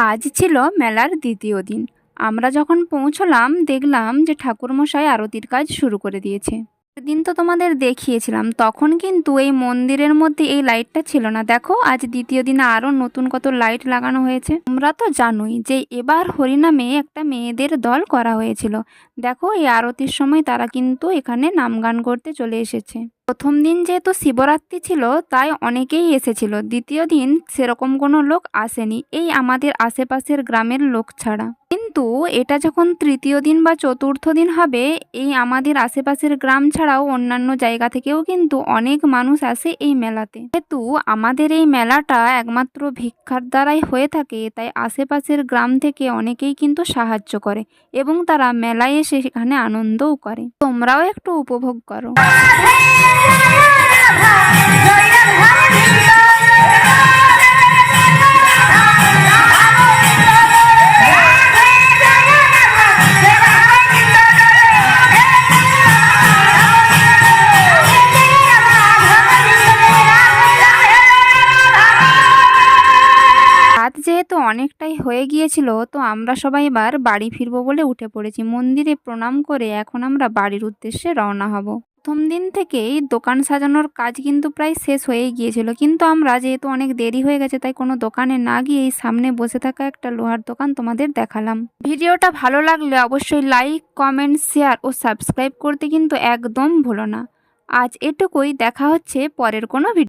আজ ছিল মেলার দ্বিতীয় দিন। আমরা যখন পৌঁছলাম দেখলাম যে ঠাকুরমশাই আরতির কাজ শুরু করে দিয়েছে। সেদিন তো তোমাদের দেখিয়েছিলাম, তখন কিন্তু এই মন্দিরের মধ্যে এই লাইটটা ছিল না। দেখো আজ দ্বিতীয় দিনে আরও নতুন কত লাইট লাগানো হয়েছে। তোমরা তো জানোই যে এবার হরিনামে একটা মেয়েদের দল করা হয়েছিল। দেখো এই আরতির সময় তারা কিন্তু এখানে নাম গান করতে চলে এসেছে। প্রথম দিন যেহেতু শিবরাত্রি ছিল তাই অনেকেই এসেছিল, দ্বিতীয় দিন সেরকম কোনো লোক আসেনি, এই আমাদের আশেপাশের গ্রামের লোক ছাড়া। কিন্তু এটা যখন তৃতীয় দিন বা চতুর্থ দিন হবে, এই আমাদের আশেপাশের গ্রাম ছাড়াও অন্যান্য জায়গা থেকেও কিন্তু অনেক মানুষ আসে এই মেলাতে। যেহেতু আমাদের এই মেলাটা একমাত্র ভিক্ষার দ্বারাই হয়ে থাকে, তাই আশেপাশের গ্রাম থেকে অনেকেই কিন্তু সাহায্য করে এবং তারা মেলায় এসে সেখানে আনন্দও করে। তোমরাও একটু উপভোগ করো। রাত যেহেতু অনেকটাই হয়ে গিয়েছিল, তো আমরা সবাই এবার বাড়ি ফিরবো বলে উঠে পড়েছি। মন্দিরে প্রণাম করে এখন আমরা বাড়ির উদ্দেশ্যে রওনা হব। প্রথম দিন থেকেই দোকান সাজানোর কাজ কিন্তু প্রায় শেষ হয়েই গিয়েছিল, কিন্তু আমরা যেহেতু অনেক দেরি হয়ে গেছে তাই কোনো দোকানে না গিয়ে এই সামনে বসে থাকা একটা লোহার দোকান তোমাদের দেখালাম। ভিডিওটা ভালো লাগলে অবশ্যই লাইক, কমেন্ট, শেয়ার ও সাবস্ক্রাইব করতে কিন্তু একদম ভুলো না। আজ এটুকুই, দেখা হচ্ছে পরের কোনো ভিডিও।